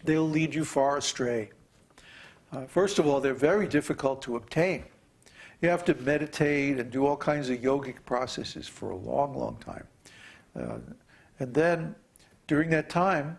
they'll lead you far astray. First of all, they're very difficult to obtain. You have to meditate and do all kinds of yogic processes for a long, long time. And then, during that time,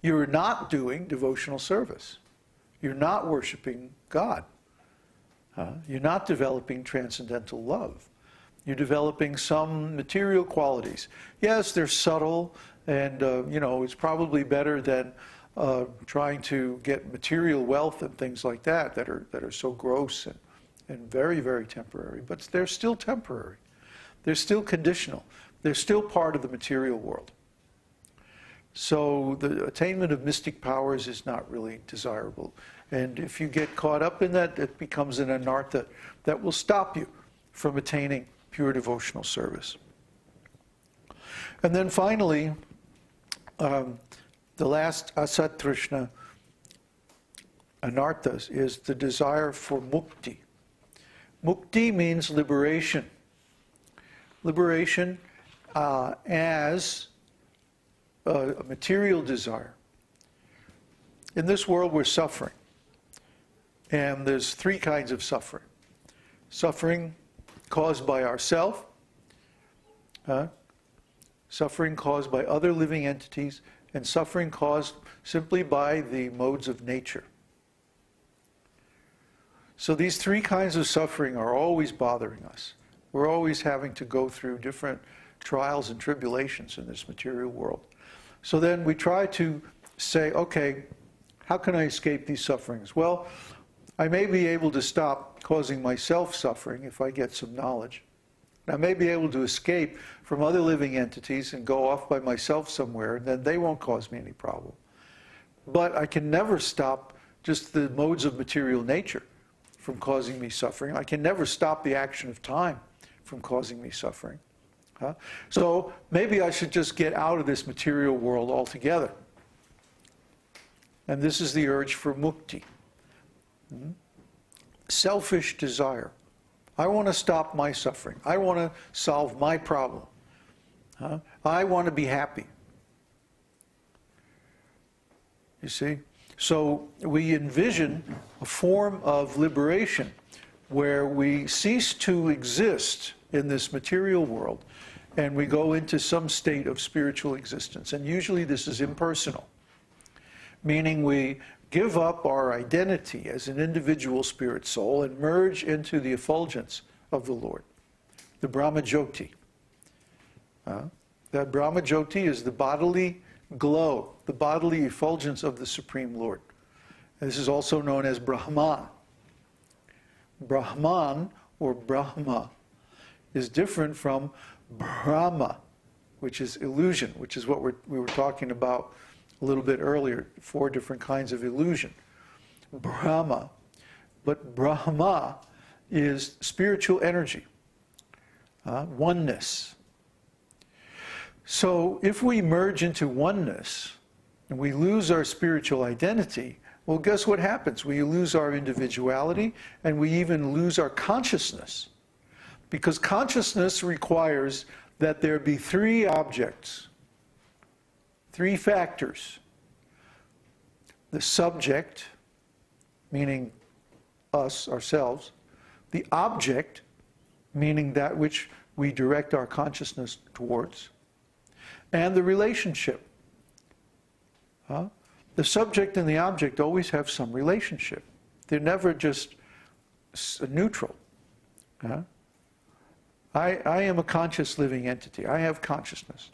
you're not doing devotional service. You're not worshiping God. You're not developing transcendental love. You're developing some material qualities. Yes, they're subtle, and it's probably better than trying to get material wealth and things like that are so gross and very, very temporary. But they're still temporary. They're still conditional. They're still part of the material world. So the attainment of mystic powers is not really desirable. And if you get caught up in that, it becomes an anartha that will stop you from attaining pure devotional service. And then finally, the last Asat-tṛṣṇā, Anarthas, is the desire for mukti. Mukti means liberation. Liberation as a material desire. In this world we're suffering. And there's three kinds of suffering. Suffering caused by ourself, suffering caused by other living entities, and suffering caused simply by the modes of nature. So these three kinds of suffering are always bothering us. We're always having to go through different trials and tribulations in this material world. So then we try to say, okay, how can I escape these sufferings? Well, I may be able to stop causing myself suffering if I get some knowledge. I may be able to escape from other living entities and go off by myself somewhere, and then they won't cause me any problem. But I can never stop just the modes of material nature from causing me suffering. I can never stop the action of time from causing me suffering. So maybe I should just get out of this material world altogether. And this is the urge for mukti. Selfish desire. I want to stop my suffering. I want to solve my problem. I want to be happy. You see? So we envision a form of liberation where we cease to exist in this material world and we go into some state of spiritual existence. And usually this is impersonal, meaning we give up our identity as an individual spirit soul and merge into the effulgence of the Lord, the Brahma-jyoti. That Brahma-jyoti is the bodily glow, the bodily effulgence of the Supreme Lord. And this is also known as Brahman. Brahman, or Brahma, is different from Brahma, which is illusion, which is what we were talking about a little bit earlier, 4 different kinds of illusion. Brahma. But Brahma is spiritual energy, oneness. So if we merge into oneness and we lose our spiritual identity, well, guess what happens? We lose our individuality and we even lose our consciousness. Because consciousness requires that there be 3 objects, 3 factors. The subject, meaning us, ourselves. The object, meaning that which we direct our consciousness towards. And the relationship. The subject and the object always have some relationship. They're never just neutral. I am a conscious living entity. I have consciousness.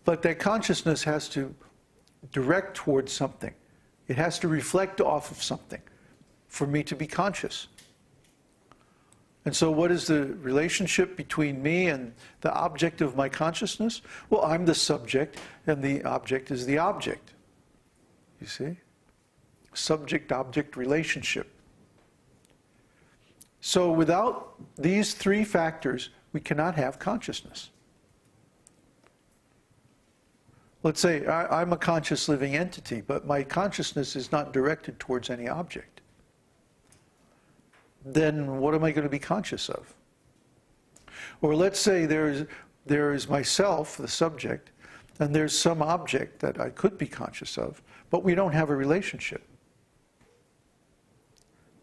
But that consciousness has to direct towards something. It has to reflect off of something for me to be conscious. And so what is the relationship between me and the object of my consciousness? Well, I'm the subject and the object is the object. You see? Subject-object relationship. So without these 3 factors, we cannot have consciousness. Let's say I'm a conscious living entity, but my consciousness is not directed towards any object. Then what am I going to be conscious of? Or let's say there is myself, the subject, and there's some object that I could be conscious of, but we don't have a relationship.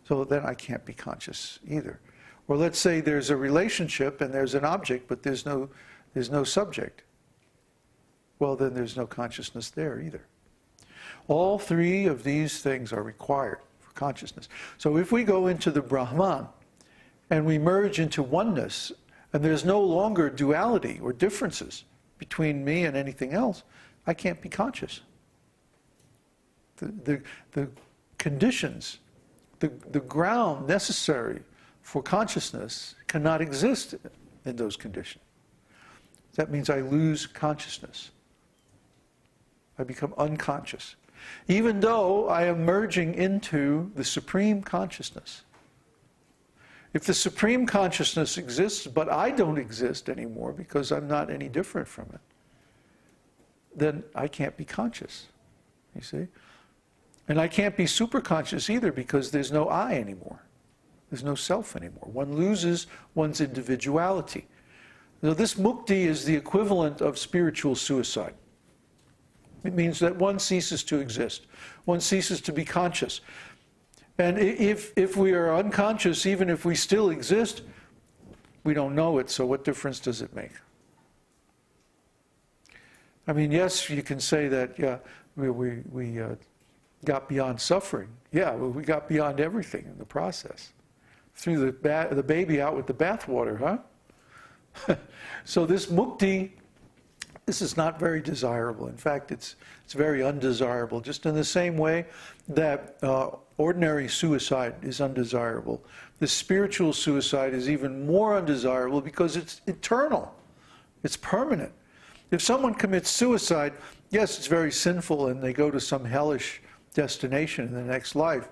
So then I can't be conscious either. Or let's say there's a relationship and there's an object, but there's no subject. Well, then there's no consciousness there either. All three of these things are required for consciousness. So if we go into the Brahman and we merge into oneness, and there's no longer duality or differences between me and anything else, I can't be conscious. The conditions, the ground necessary for consciousness cannot exist in those conditions. That means I lose consciousness. I become unconscious. Even though I am merging into the supreme consciousness. If the supreme consciousness exists, but I don't exist anymore because I'm not any different from it, then I can't be conscious, you see? And I can't be superconscious either because there's no I anymore. There's no self anymore. One loses one's individuality. Now, this mukti is the equivalent of spiritual suicide. It means that one ceases to exist. One ceases to be conscious. And if we are unconscious, even if we still exist, we don't know it, so what difference does it make? I mean, yes, you can say that, yeah, we got beyond suffering. Yeah, well, we got beyond everything in the process. Threw the baby out with the bathwater, huh? So this mukti, this is not very desirable. In fact, it's very undesirable, just in the same way that ordinary suicide is undesirable. The spiritual suicide is even more undesirable because it's eternal. It's permanent. If someone commits suicide, yes, it's very sinful and they go to some hellish destination in the next life.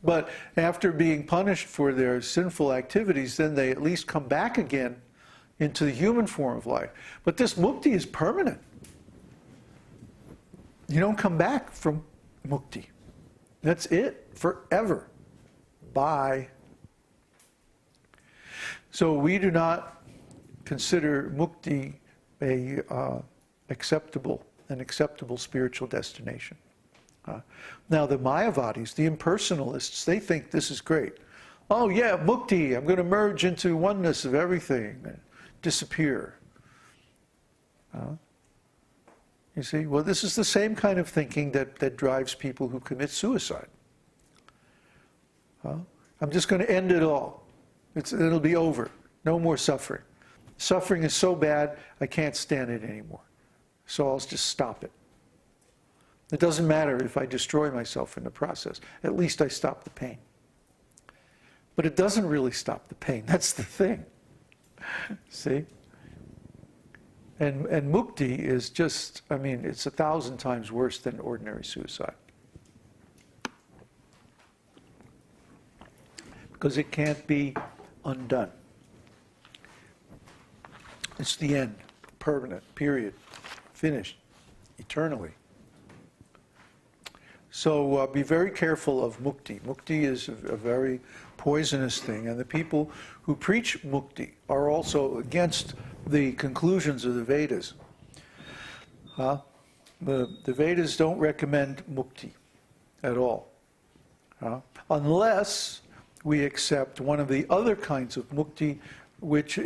But after being punished for their sinful activities, then they at least come back again into the human form of life. But this mukti is permanent. You don't come back from mukti. That's it, forever. Bye. So we do not consider mukti an acceptable spiritual destination. Now the Mayavadis, the impersonalists, they think this is great. Oh yeah, mukti, I'm going to merge into oneness of everything and disappear. You see, well, this is the same kind of thinking that drives people who commit suicide. I'm just going to end it all. It'll be over. No more suffering. Suffering is so bad, I can't stand it anymore. So I'll just stop it. It doesn't matter if I destroy myself in the process. At least I stop the pain. But it doesn't really stop the pain. That's the thing. See? And mukti is just, I mean, it's 1,000 times worse than ordinary suicide. Because it can't be undone. It's the end, permanent, period, finished, eternally. So be very careful of mukti. Mukti is a very poisonous thing, and the people who preach mukti are also against the conclusions of the Vedas. The Vedas don't recommend mukti at all, unless we accept one of the other kinds of mukti, which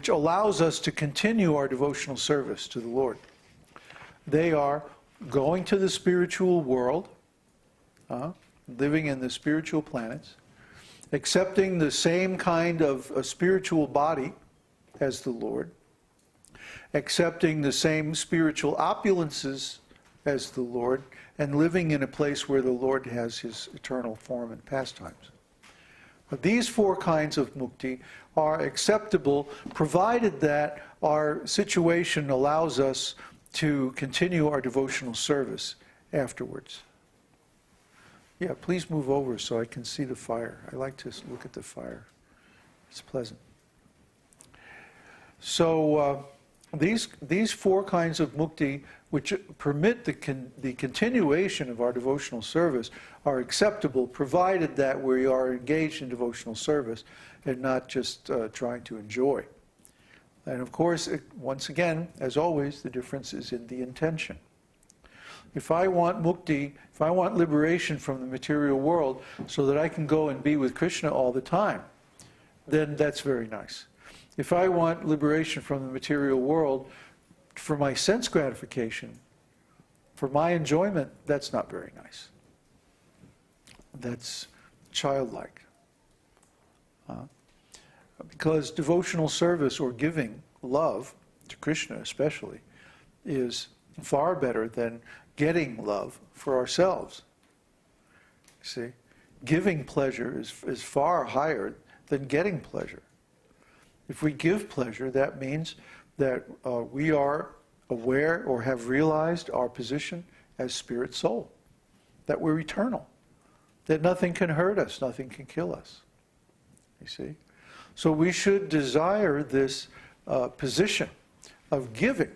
allows us to continue our devotional service to the Lord. They are going to the spiritual world, living in the spiritual planets, accepting the same kind of a spiritual body as the Lord, accepting the same spiritual opulences as the Lord, and living in a place where the Lord has his eternal form and pastimes. But these four kinds of mukti are acceptable provided that our situation allows us to continue our devotional service afterwards. Yeah, please move over so I can see the fire. I like to look at the fire. It's pleasant. So these four kinds of mukti, which permit the continuation of our devotional service, are acceptable provided that we are engaged in devotional service and not just trying to enjoy. And of course, once again, as always, the difference is in the intention. If I want mukti, if I want liberation from the material world so that I can go and be with Krishna all the time, then that's very nice. If I want liberation from the material world for my sense gratification, for my enjoyment, that's not very nice. That's childlike. Because devotional service or giving love to Krishna especially is far better than getting love for ourselves. See, giving pleasure is far higher than getting pleasure. If we give pleasure, that means that we are aware or have realized our position as spirit soul, that we're eternal, that nothing can hurt us, nothing can kill us. You see? So we should desire this position of giving.